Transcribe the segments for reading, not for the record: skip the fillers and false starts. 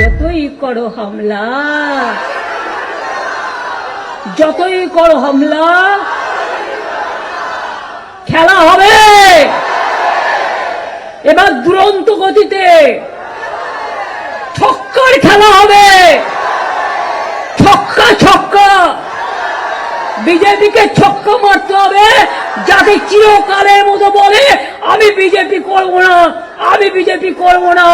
যতই করো হামলা, যতই করো হামলা, খেলা হবে এবার দুরন্ত গতিতে। ছক্কার খেলা হবে, ছক্কা ছক্কা। বিজেপিকে ছক্কা মারতে হবে, যাতে চিরকালের মতো বলে আমি বিজেপি করব না, আমি বিজেপি করব না,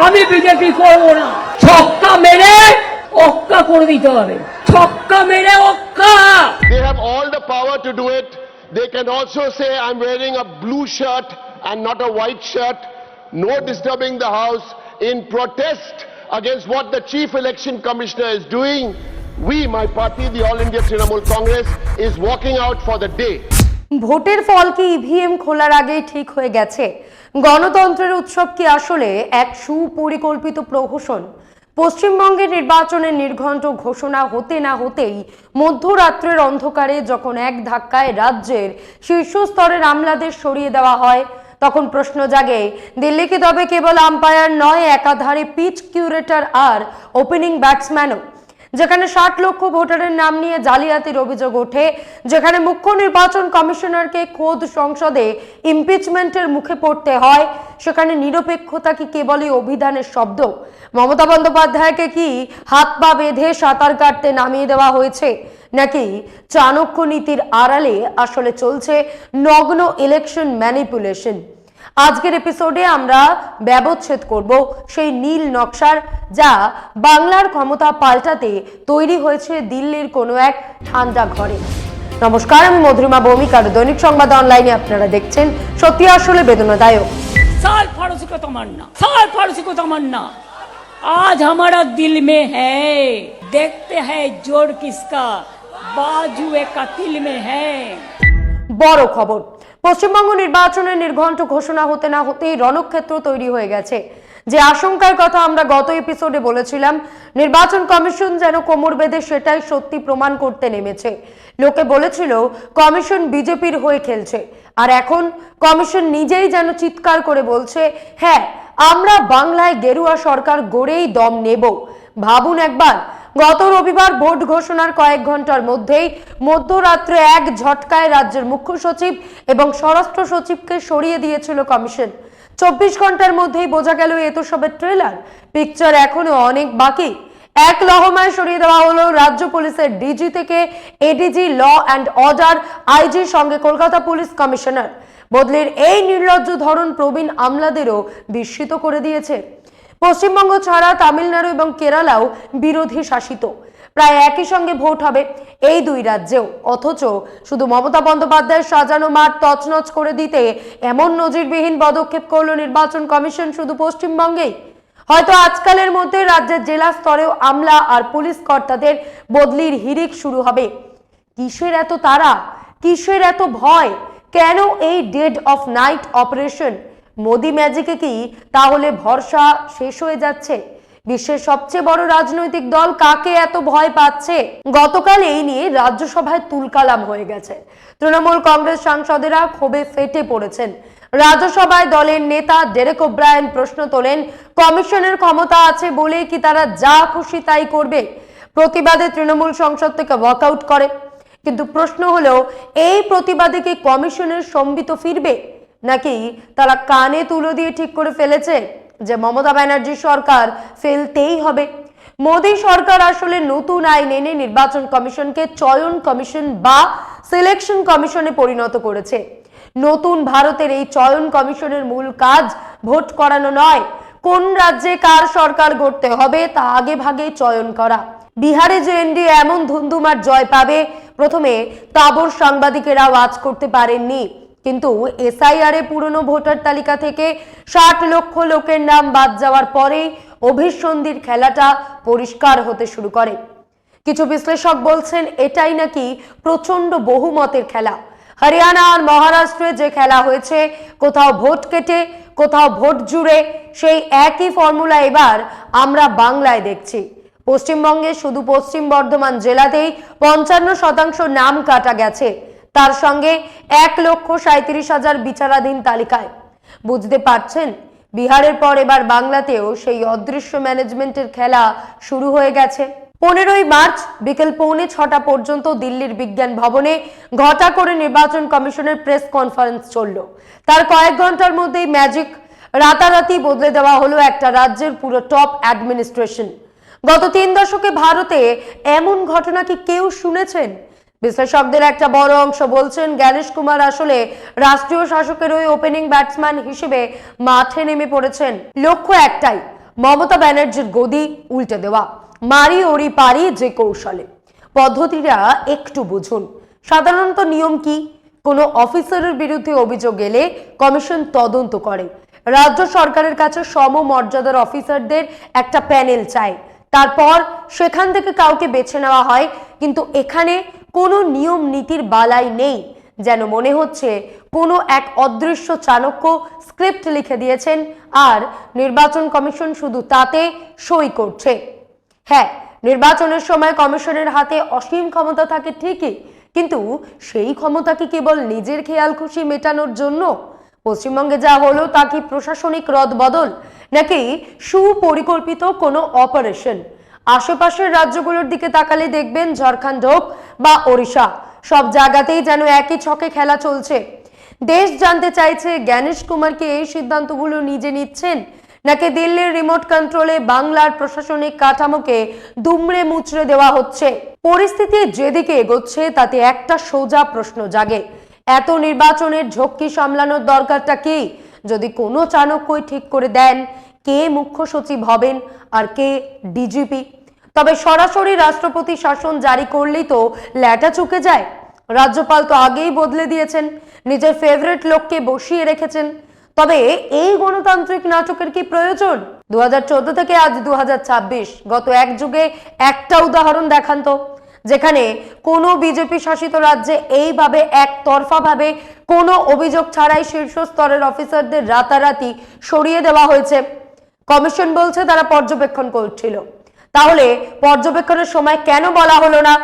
আমি বিজেপি করব না। ছক্কা মেরে অক্কা করে দিতে হবে, ছক্কা মেরে অক্কা। They have all the power to do it. They can also say I'm wearing a blue shirt and not a white shirt. No disturbing the house in protest against what the Chief Election Commissioner is doing. We, my party, the All India Trinamool Congress, is walking out for the day. ভোটের ফল কি EVM খোলার আগেই ঠিক হয়ে গেছে? গণতন্ত্রের উৎসব কি আসলে এক সুপরিকল্পিত প্রহসন? পশ্চিমবঙ্গের নির্বাচনের নির্ঘণ্ট ঘোষণা হতে না হতেই মধ্যরাত্রের অন্ধকারে যখন এক ধাক্কায় রাজ্যের শীর্ষস্তরের আমলাদের সরিয়ে দেওয়া হয়, তখন প্রশ্ন জাগে, দিল্লি কি তবে কেবল আম্পায়ার নয়, একাধারে পিচ কিউরেটর আর ওপেনিং ব্যাটসম্যানও? যেখানে 60 লক্ষ ভোটারের নাম নিয়ে জালিয়াতির অভিযোগ ওঠে, যেখানে মুখ্য নির্বাচন কমিশনারকে খোদ সংসদে ইমপিচমেন্টের মুখে পড়তে হয়, সেখানে নিরপেক্ষতা কি কেবলই অভিধানের শব্দ? মমতা বন্দ্যোপাধ্যায়কে কি হাত পা বেঁধে সাঁতার কাটতে নামিয়ে দেওয়া হয়েছে, নাকি চাণক্য নীতির আড়ালে আসলে চলছে নগ্ন ইলেকশন ম্যানিপুলেশন? আজকের এপিসোডে আমরা ব্যবচ্ছেদ করব সেই নীল নকশার, যা বাংলার ক্ষমতা পাল্টাতে তৈরি হয়েছে দিল্লির কোনো এক ঠান্ডা ঘরে। নমস্কার, আমি মধুরিমা ভৌমিক, আর দৈনিক সংবাদ অনলাইনে আপনারা দেখছেন সত্যি আসলে বেদনাদায়ক। साल फारूसी को तमन्ना, साल फारूसी को तमन्ना, आज हमारा दिल में है, देखते हैं जोर किसका, बाजू कातिल में है। বড় খবর, পশ্চিমবঙ্গ নির্বাচনের নির্ঘণ্ট ঘোষণা হতে না হতেই রণক্ষেত্র তৈরি হয়ে গেছে। যে আশঙ্কার কথা আমরা গত এপিসোডে বলেছিলাম, নির্বাচন কমিশন যেন কোমর বেঁধে সেটাই সত্যি প্রমাণ করতে নেমেছে। লোকে বলেছিল কমিশন বিজেপির হয়ে খেলছে, আর এখন কমিশন নিজেই যেন চিৎকার করে বলছে, হ্যাঁ আমরা বাংলায় গেরুয়া সরকার গড়েই দম নেব। ভাবুন একবার, গত রবিবার ভোট ঘোষণার কয়েক ঘন্টার মধ্যেই মধ্যরাত্রে এক ঝটকায় রাজ্যের মুখ্য সচিব এবং স্বরাষ্ট্র সচিবকে সরিয়ে দিয়েছিল কমিশন। 24 ঘন্টার মধ্যেই বোঝা গেল এ তো সবের ট্রেলার, পিকচার এখনো অনেক বাকি। এক লহমায় সরিয়ে দেওয়া হলো রাজ্য পুলিশের ডিজি থেকে এডিজি, ল অ্যান্ড অর্ডার আইজির সঙ্গে কলকাতা পুলিশ কমিশনার। বদলির এই নির্লজ্জ ধরন প্রবীণ আমলাদেরও বিস্মিত করে দিয়েছে। পশ্চিমবঙ্গ ছাড়া তামিলনাড়ু এবং কেরালাও বিরোধী শাসিত, প্রায় একই সঙ্গে ভোট হবে এই দুই রাজ্যেও, অথচ শুধু মমতা বন্দ্যোপাধ্যায়ের সাজানো মাঠ তছনছ করে দিতে এমন নজিরবিহীন পদক্ষেপ করলো নির্বাচন কমিশন শুধু পশ্চিমবঙ্গেই। হয়তো আজকালের মধ্যে রাজ্যের জেলা স্তরেও আমলা আর পুলিশ কর্তাদের বদলির হিড়িক শুরু হবে। কিসের এত তাড়া, কিসের এত ভয়, কেন এই dead of night operation? Modi ম্যাজিকে কি তাহলে ভরসা শেষ হয়ে যাচ্ছে? বিশ্বের সবচেয়ে বড় রাজনৈতিক দল কাকে এত ভয় পাচ্ছে? গতকাল এই নিয়ে রাজ্যসভায় তুলকালাম হয়ে গেছে। তৃণমূল কংগ্রেস সাংসদেরা ক্ষোভে ফেটে পড়েছেন। রাজ্যসভায় দলের নেতা ডেরেক ওব্রায়েন প্রশ্ন তোলেন, কমিশনের ক্ষমতা আছে বলে কি তারা যা খুশি তাই করবে? প্রতিবাদে তৃণমূল সংসদ থেকে ওয়াকআউট করে। কিন্তু প্রশ্ন হলো, এই প্রতিবাদে কি কমিশনের সম্বিত ফিরবে, নাকি তারা কানে তুলো দিয়ে ঠিক করে ফেলেছে যে মমতা ব্যানার্জি সরকার ফেলতেই হবে? মোদী সরকার আসলে নতুন আইন এনে নির্বাচন কমিশনকে চয়ন কমিশন বা সিলেকশন কমিশনে পরিণত করেছে। নতুন ভারতের এই চয়ন কমিশনের মূল কাজ ভোট করানো নয়, কোন রাজ্যে কার সরকার গড়তে হবে তা আগে ভাগে চয়ন করা। বিহারে যে এনডিএ এমন ধুমধুমার জয় পাবে, প্রথমে তাবর সাংবাদিকেরা ওয়াচ করতে পারেননি, কিন্তু এসআইআর এ পুরনো ভোটার তালিকা থেকে 60 লক্ষ লোকের নাম বাদ যাওয়ার পরেই অভিসন্ধির খেলাটা পরিষ্কার হতে শুরু করে। কিছু বিশ্লেষক বলছেন এটাই নাকি প্রচন্ড বহুমতের খেলা। হরিয়ানা আর মহারাষ্ট্রে যে খেলা হয়েছে, কোথাও ভোট কেটে কোথাও ভোট জুড়ে, সেই একই ফর্মুলা এবার আমরা বাংলায় দেখছি। পশ্চিমবঙ্গে শুধু পশ্চিম বর্ধমান জেলাতেই 55% নাম কাটা গেছে, তার সঙ্গে 1,37,000 বিচারাধীন তালিকায়। বুঝতে পারছেন, বিহারের পর এবার বাংলাতেও সেই অদৃশ্য ম্যানেজমেন্টের খেলা শুরু হয়ে গেছে। 15ই মার্চ বিকেল 6:45 পর্যন্ত দিল্লির বিজ্ঞান ভবনে ঘটা করে নির্বাচন কমিশনের প্রেস কনফারেন্স চলল। তার কয়েক ঘন্টার মধ্যেই ম্যাজিক, রাতারাতি বদলে দেওয়া হলো একটা রাজ্যের পুরো টপ অ্যাডমিনিস্ট্রেশন। গত 3 দশকে ভারতে এমন ঘটনা কি কেউ শুনেছেন? বিশ্লেষকদের একটা বড় অংশ বলছেন জ্ঞানেশ কুমার আসলে রাষ্ট্রীয় শাসকের ওই ওপেনিং ব্যাটসম্যান হিসেবে মাঠে নেমে পড়েছেন। লক্ষ্য একটাই, মমতা ব্যানার্জির গদি উল্টে দেওয়া, মারি ওরি পারি যে কৌশলে। পদ্ধতিটা একটু বুঝুন। সাধারণত নিয়ম কি? কোনো অফিসারের বিরুদ্ধে অভিযোগ এলে কমিশন তদন্ত করে, রাজ্য সরকারের কাছে সমমর্যাদার অফিসারদের একটা প্যানেল চায়, তারপর সেখান থেকে কাউকে বেছে নেওয়া হয়। কিন্তু এখানে কোনো নিয়ম নীতির বালাই নেই, যেন মনে হচ্ছে কোনো এক অদৃশ্য চাণক্য স্ক্রিপ্ট লিখে দিয়েছেন আর নির্বাচন কমিশন শুধু তাতে সই করছে। হ্যাঁ, নির্বাচনের সময় কমিশনের হাতে অসীম ক্ষমতা থাকে ঠিকই, কিন্তু সেই ক্ষমতা কি কেবল নিজের খেয়াল খুশি মেটানোর জন্য? পশ্চিমবঙ্গে যা হলো তা কি প্রশাসনিক রদবদল, নাকি সুপরিকল্পিত কোনো অপারেশন? আশেপাশের রাজ্যগুলোর দিকে তাকালে দেখবেন ঝাড়খণ্ড হোক বা ওড়িশা, সব জায়গাতেই যেন একই ছকে খেলা চলছে। দেশ জানতে চাইছে জ্ঞানেশ কুমার কি এই সিদ্ধান্তগুলো নিজে নিচ্ছেন, নাকি দিল্লির রিমোট কন্ট্রোলে বাংলার প্রশাসনিক কাঠামোকে দুমড়ে মুচড়ে দেওয়া হচ্ছে? পরিস্থিতি যেদিকে এগোচ্ছে তাতে একটা সোজা প্রশ্ন জাগে, এত নির্বাচনের ঝক্কি সামলানোর দরকারটা কি? যদি কোনো চাণক্যই ঠিক করে দেন কে মুখ্য সচিব হবেন আর কে ডিজিপি, তবে সরাসরি রাষ্ট্রপতি শাসন জারি করলেই তো ল্যাটা চুকে যায়। রাজ্যপাল তো আগেই বদলে দিয়েছেন, নিজের ফেভারিট লোককে বসিয়ে রেখেছেন। তবে এই গণতান্ত্রিক নাটকের কি প্রয়োজন? 2014 থেকে আজ 2026, গত এক যুগে একটা উদাহরণ দেখান তো, যেখানে কোনো বিজেপি শাসিত রাজ্যে এইভাবে একতরফাভাবে কোনো অভিযোগ ছাড়াই শীর্ষ স্তরের অফিসারদের রাতারাতি সরিয়ে দেওয়া হয়েছে। কমিশন বলছে তারা পর্যবেক্ষণ করছিল। তাহলে পর্যবেক্ষণের সময় কেন বলা হলো না?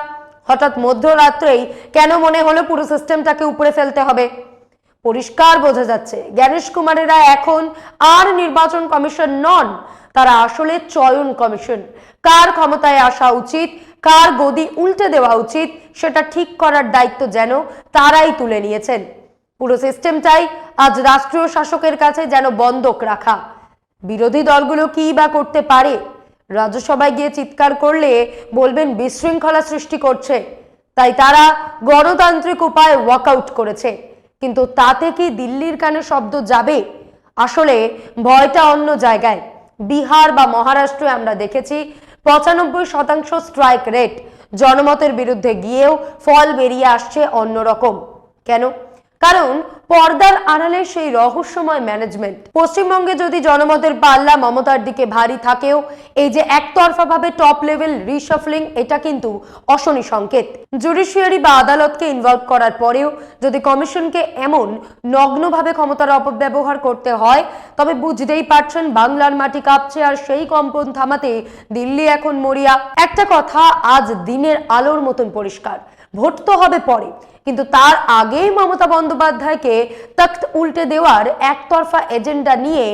হঠাৎ মধ্যরাত্রেই কেন মনে হলো পুরো সিস্টেমটাকে উপরে ফেলতে হবে? পরিষ্কার বোঝা যাচ্ছে জ্ঞানেশ কুমারেরা এখন আর নির্বাচন কমিশন নন, তারা আসলে চয়ন কমিশন। কার ক্ষমতায় আসা উচিত, কার গদি উল্টে দেওয়া উচিত, সেটা ঠিক করার দায়িত্ব যেন তারাই তুলে নিয়েছেন। পুরো সিস্টেমটাই আজ রাষ্ট্রীয় শাসকের কাছে যেন বন্ধক রাখা। বিরোধী দলগুলো কি বা করতে পারে? রাজ্যসভায় গিয়ে চিৎকার করলে বলবেন বিশৃঙ্খলা সৃষ্টি করছে, তাই তারা গণতান্ত্রিক উপায়ে ওয়াকআউট করেছে। কিন্তু তাতে কি দিল্লির কানে শব্দ যাবে? আসলে ভয়টা অন্য জায়গায়। বিহার বা মহারাষ্ট্রে আমরা দেখেছি 95% স্ট্রাইক রেট, জনমতের বিরুদ্ধে গিয়েও ফল বেরিয়ে আসছে অন্যরকম। কেন? কারণ পর্দার আড়ালে সেই রহস্যময় ম্যানেজমেন্ট। পশ্চিমবঙ্গে যদি জনমতের পাল্লা মমতার দিকে ভারী থাকেও এই যে একতরফাভাবে টপ লেভেল রিশাফলিং, এটা কিন্তু অশনি সংকেত। জুডিশিয়ারি বা আদালতকে ইনভলভ করার পরেও যদি কমিশনকে এমন নগ্নভাবে ক্ষমতার অপব্যবহার করতে হয়, তবে বুঝতেই পারছেন বাংলার মাটি কাঁপছে, আর সেই কম্পন থামাতে দিল্লি এখন মরিয়া। একটা কথা আজ দিনের আলোর মতন পরিষ্কার, ভোট তো হবে পরে, কিন্তু তার আগেই মমতা বন্দ্যোপাধ্যায়কে তখ্ত উল্টে দেওয়ার একতরফা এজেন্ডা নিয়ে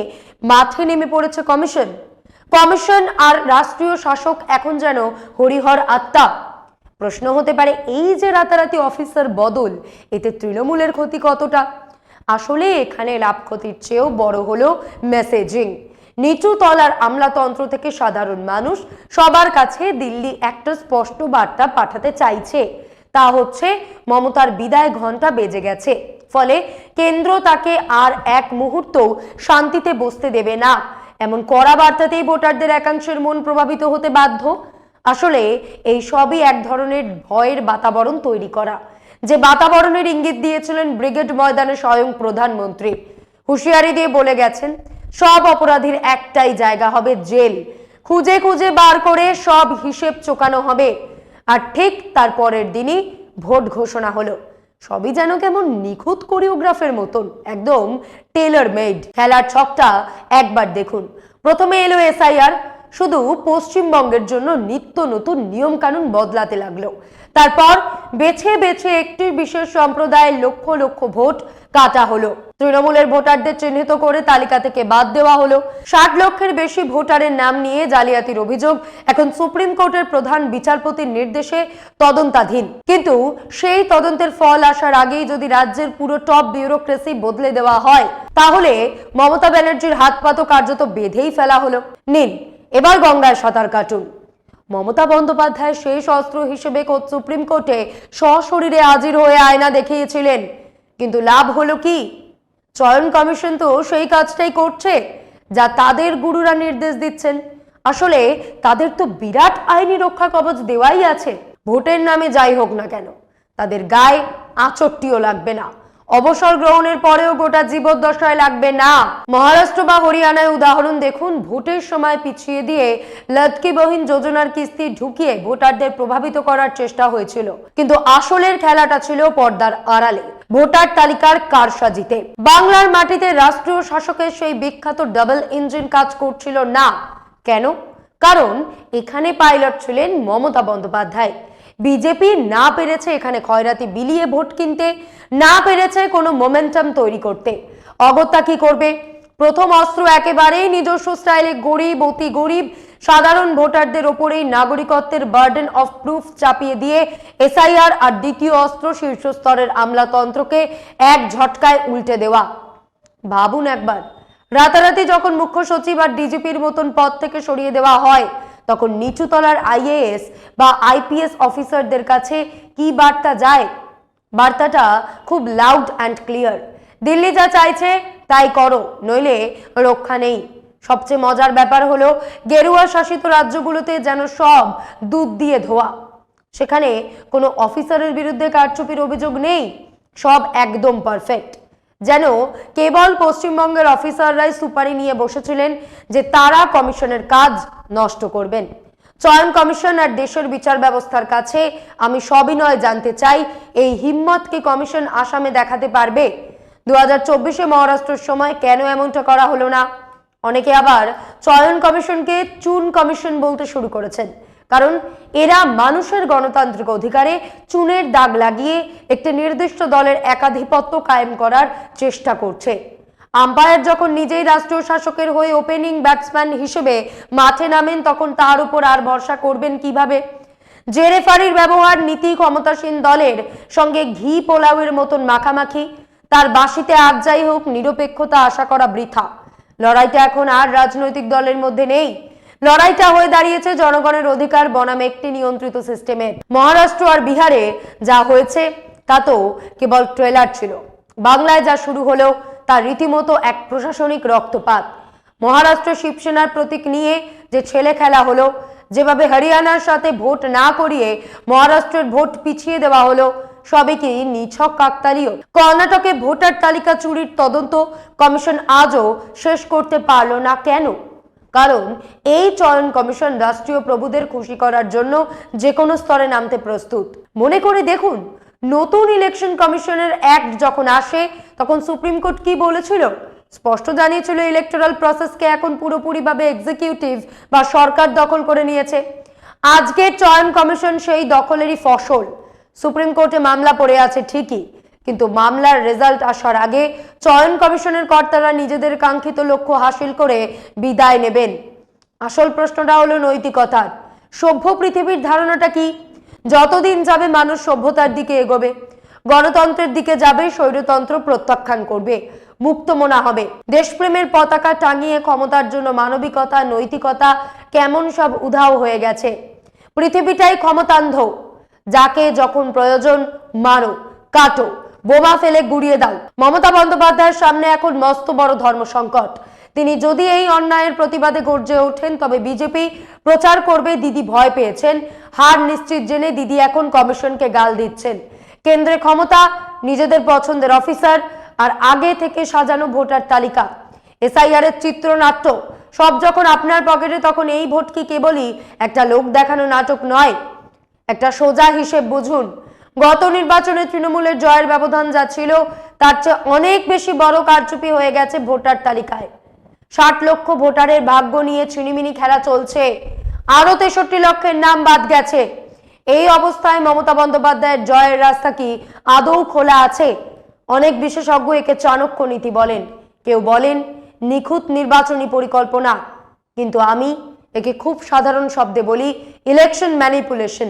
মাঠে নেমে পড়েছে কমিশন। কমিশন আর রাষ্ট্রীয় শাসক এখন যেন হরিহর আত্মা। প্রশ্ন হতে পারে এই যে রাতারাতি অফিসার বদল, এতে তৃণমূলের ক্ষতি কতটা? আসলে এখানে লাভ ক্ষতির চেয়েও বড় হলো মেসেজিং। নিচু তলার আমলাতন্ত্র থেকে সাধারণ মানুষ সবার কাছে দিল্লি একটা স্পষ্ট বার্তা পাঠাতে চাইছে, তা হচ্ছে মমতার বিদায় ঘন্টা বেজে গেছে, ফলে কেন্দ্র তাকে আর এক মুহূর্ত শান্তিতে বসতে দেবে না। এমন কড়া বার্তাতেই ভোটারদের একাংশের মন প্রভাবিত হতে বাধ্য। আসলে এই সবই এক ধরনের ভয়ের বাতাবরণ তৈরি করা, যে বাতাবরণের ইঙ্গিত দিয়েছিলেন ব্রিগেড ময়দানে স্বয়ং প্রধানমন্ত্রী। হুঁশিয়ারি দিয়ে বলে গেছেন সব অপরাধীর একটাই জায়গা হবে জেল, খুঁজে খুঁজে বার করে সব হিসেব চোকানো হবে। আর ঠিক তার পরের দিনই ভোট ঘোষণা হলো। সবই যেন কেমন নিখুঁত কোরিওগ্রাফের মতন, একদম টেইলর মেড। খেলার ছকটা একবার দেখুন। প্রথমে এলো এসআইআর, শুধু পশ্চিমবঙ্গের জন্য নিত্য নতুন নিয়ম কানুন বদলাতে লাগলো। তারপর বেছে বেছে একটি বিশেষ সম্প্রদায়ের লক্ষ লক্ষ ভোট কাটা হলো। তৃণমূলের ভোটারদের চিহ্নিত করে তালিকা থেকে বাদ দেওয়া হলো। 60 লক্ষের বেশি ভোটারের নাম নিয়ে জালিয়াতির অভিযোগ এখন সুপ্রিম কোর্টের প্রধান বিচারপতির নির্দেশে তদন্তাধীন। কিন্তু সেই তদন্তের ফল আসার আগেই যদি রাজ্যের পুরো টপ বিউরোক্রেসি বদলে দেওয়া হয়, তাহলে মমতা ব্যানার্জির হাত পা তো কার্যত বেঁধেই ফেলা হলো। নিন এবার গঙ্গায় সাঁতার কাটুন। মমতা বন্দ্যোপাধ্যায় শেষ অস্ত্র হিসেবে সুপ্রিম কোর্টে সশরীরে হাজির হয়ে আয়না দেখিয়েছিলেন, কিন্তু লাভ হলো কি? চয়ন কমিশন তো সেই কাজটাই করছে যা তাদের গুরুরা নির্দেশ দিচ্ছেন। আসলে তাদের তো বিরাট আইনি রক্ষা কবচ দেওয়াই আছে। ভোটের নামে যাই হোক না কেন, তাদের গায়ে আঁচড়টিও লাগবে না, অবসর গ্রহণের পরেও গোটা জীবদ্দশায় লাগবে না। মহারাষ্ট্র বা হরিয়ানায় উদাহরণ দেখুন, ভোটের সময় পিছিয়ে দিয়ে লটকিবহীন যোজনার কিস্তি ঢুকিয়ে ভোটারদের প্রভাবিত করার চেষ্টা হয়েছিল, কিন্তু আসলের খেলাটা ছিল পর্দার আড়ালে, ভোটার তালিকার কারসাজিতে। বাংলার মাটিতে রাষ্ট্রীয় শাসকের সেই বিখ্যাত ডাবল ইঞ্জিন কাজ করছিল না। কেন? কারণ এখানে পাইলট ছিলেন মমতা বন্দ্যোপাধ্যায়। বিজেপি না পেরেছে এখানে খয়রাতি বিলিয়ে ভোট কিনতে, না পেরেছে কোনো মোমেন্টাম তৈরি করতে। অগত্যা কি করবে? প্রথম অস্ত্র একেবারেই নিজস্ব স্টাইলে গরিব, অতি গরিব সাধারণ ভোটারদের ওপরেই নাগরিকত্বের বার্ডেন অফ প্রুফ চাপিয়ে দিয়ে এসআইআর, আর দ্বিতীয় অস্ত্র শীর্ষ স্তরের আমলাতন্ত্রকে এক ঝটকায় উল্টে দেওয়া। ভাবুন একবার, রাতারাতি যখন মুখ্য সচিব আর ডিজিপির মতন পদ থেকে সরিয়ে দেওয়া হয়, তখন নিচু তলার আইএএস বা আইপিএস অফিসারদের কাছে কি বার্তা যায়? বার্তাটা খুব লাউড অ্যান্ড ক্লিয়ার, দিল্লি যা চাইছে তাই করো, নইলে রক্ষা নেই। সবচেয়ে মজার ব্যাপার হলো, গেরুয়া শাসিত রাজ্যগুলোতে যেন সব দুধ দিয়ে ধোয়া। সেখানে কোনো অফিসারের বিরুদ্ধে কারচুপির অভিযোগ নেই, সব একদম পারফেক্ট। যেন কেবল পশ্চিমবঙ্গের অফিসাররাই সুপারি নিয়ে বসেছিলেন যে তারা কমিশনের কাজ নষ্ট করবেন। চয়ন কমিশন আর দেশের বিচার ব্যবস্থার কাছে আমি সবিনয় জানতে চাই, এই হিম্মত কি কমিশন আসামে দেখাতে পারবে? 2024-এ মহারাষ্ট্রের সময় কেন এমনটা করা হলো না? অনেকে আবার চয়ন কমিশনকে চুন কমিশন বলতে শুরু করেছেন, কারণ এরা মানুষের গণতান্ত্রিক অধিকারে চুনের দাগ লাগিয়ে একটি নির্দিষ্ট দলের একাধিপত্য কায়েম করার চেষ্টা করছে। আম্পায়ার যখন নিজেই রাষ্ট্রীয় শাসকের হয়ে ওপেনিং ব্যাটসম্যান হিসেবে মাঠে নামেন, তখন তার উপর আর ভরসা করবেন কিভাবে? যে রেফারির ব্যবহার নীতি ক্ষমতাসীন দলের সঙ্গে ঘি পোলাওয়ের মতন মাখামাখি, তার বাঁশিতে আজ যাই হোক নিরপেক্ষতা আশা করা বৃথা। লড়াইটা এখন আর রাজনৈতিক দলের মধ্যে নেই, লড়াইটা হয়ে দাঁড়িয়েছে জনগণের অধিকার বনাম একটি নিয়ন্ত্রিত সিস্টেমের। মহারাষ্ট্র আর বিহারে যা হয়েছে তা তো কেবল ট্রেলার ছিল। বাংলায় যা শুরু হলো তা রীতিমতো এক প্রশাসনিক রক্তপাত। মহারাষ্ট্র শিবসেনার প্রতীক নিয়ে যে ছেলে খেলা হলো, যেভাবে হরিয়ানার সাথে ভোট না করিয়ে মহারাষ্ট্রের ভোট পিছিয়ে দেওয়া হলো, সবই কি নিছক কাকতালীয়? কর্ণাটকে ভোটার তালিকা চুরির তদন্ত কমিশন আজও শেষ করতে পারল না কেন? কারণ এই চয়ন কমিশন রাষ্ট্রীয় প্রভুদের খুশি করার জন্য যে কোনো স্তরে নামতে প্রস্তুত। মনে করে দেখুন, নতুন ইলেকশন কমিশনের অ্যাক্ট যখন আসে, তখন সুপ্রিম কোর্ট কি বলেছিল? স্পষ্ট জানিয়েছিল ইলেকটোরাল প্রসেসকে এখন পুরোপুরিভাবে এক্সিকিউটিভ বা সরকার দখল করে নিয়েছে। আজকের চয়ন কমিশন সেই দখলেরই ফসল। সুপ্রিম কোর্টে মামলা পড়ে আছে ঠিকই, কিন্তু মামলার রেজাল্ট আসার আগে চয়ন কমিশনের কর্তারা নিজেদের কাঙ্ক্ষিত লক্ষ্য হাসিল করে বিদায় নেবেন। আসল প্রশ্নটা হলো নৈতিকতার। সভ্য পৃথিবীর ধারণাটা কি? যতদিন যাবে মানুষ সভ্যতার দিকে এগোবে, গণতন্ত্রের দিকে যাবে, স্বৈরতন্ত্র প্রত্যাখ্যান করবে, মুক্তমনা হবে। দেশপ্রেমের পতাকা টাঙিয়ে ক্ষমতার জন্য মানবিকতা, নৈতিকতা কেমন সব উধাও হয়ে গেছে। পৃথিবীটাই ক্ষমতান্ধ। যাকে যখন প্রয়োজন মারো, কাটো, বোমা ফেলে গুড়িয়ে দাও। মমতা বন্দ্যোপাধ্যায়ের সামনে এখন মস্ত বড় ধর্ম সংকট। তিনি যদি এই অন্যায়ের প্রতিবাদে গর্জে ওঠেন, তবে বিজেপি প্রচার করবে দিদি ভয় পেয়েছেন, হার নিশ্চিত জেনে দিদি এখন কমিশনকে গাল দিচ্ছেন। কেন্দ্রে ক্ষমতা, নিজেদের পছন্দের অফিসার, আর আগে থেকে সাজানো ভোটার তালিকা, এসআইআর এর চিত্রনাট্য, সব যখন আপনার পকেটে, তখন এই ভোট কি কেবলই একটা লোক দেখানো নাটক নয়? একটা সোজা হিসেব বুঝুন। গত নির্বাচনে তৃণমূলের জয়ের ব্যবধান যা ছিল, তার চেয়ে অনেক বেশি বড় কারচুপি হয়ে গেছে ভোটার তালিকায়। 60 লক্ষ ভোটারের ভাগ্য নিয়ে ছিনিমিনি খেলা চলছে, আরো 63 লক্ষের নাম বাদ গেছে। এই অবস্থায় মমতা বন্দ্যোপাধ্যায়ের জয়ের রাস্তা কি আদৌ খোলা আছে? অনেক বিশেষজ্ঞ একে চাণক্য নীতি বলেন, কেউ বলেন নিখুঁত নির্বাচনী পরিকল্পনা, কিন্তু আমি একে খুব সাধারণ শব্দে বলি ইলেকশন ম্যানিপুলেশন।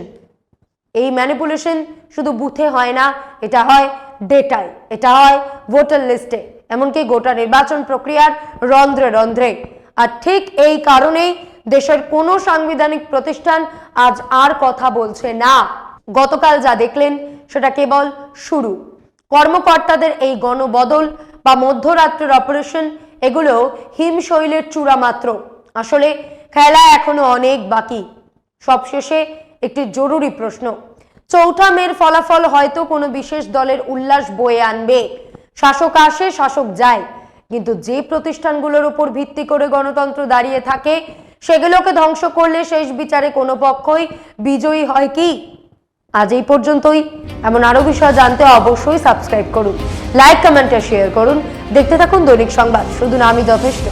এই ম্যানিপুলেশন শুধু বুথে হয় না, এটা হয় ডেটায়, এটা হয় ভোটার লিস্টে, এমনকি গোটা নির্বাচন প্রক্রিয়ার রন্ধ্রে রন্ধ্রে। আর ঠিক এই কারণেই দেশের কোনো সাংবিধানিক প্রতিষ্ঠান আজ আর কথা বলছে না। গতকাল যা দেখলেন সেটা কেবল শুরু। কর্মকর্তাদের এই গণবদল বা মধ্যরাত্রের অপারেশন, এগুলো হিমশৈলের চূড়া মাত্র। আসলে খেলা এখনো অনেক বাকি। সবশেষে একটি জরুরি প্রশ্ন, চৌঠা মের ফলাফল হয়তো কোনো বিশেষ দলের উল্লাস বয়ে আনবে, শাসক আসে শাসক যায়, কিন্তু যে প্রতিষ্ঠানগুলোর উপর ভিত্তি করে গণতন্ত্র দাঁড়িয়ে থাকে সেগুলোকে ধ্বংস করলে শেষ বিচারে কোনো পক্ষই বিজয়ী হয় কি? আজ এই পর্যন্তই। এমন আরো বিষয় জানতে অবশ্যই সাবস্ক্রাইব করুন, লাইক কমেন্ট শেয়ার করুন। দেখতে থাকুন দৈনিক সংবাদ, শুধু নামই যথেষ্ট।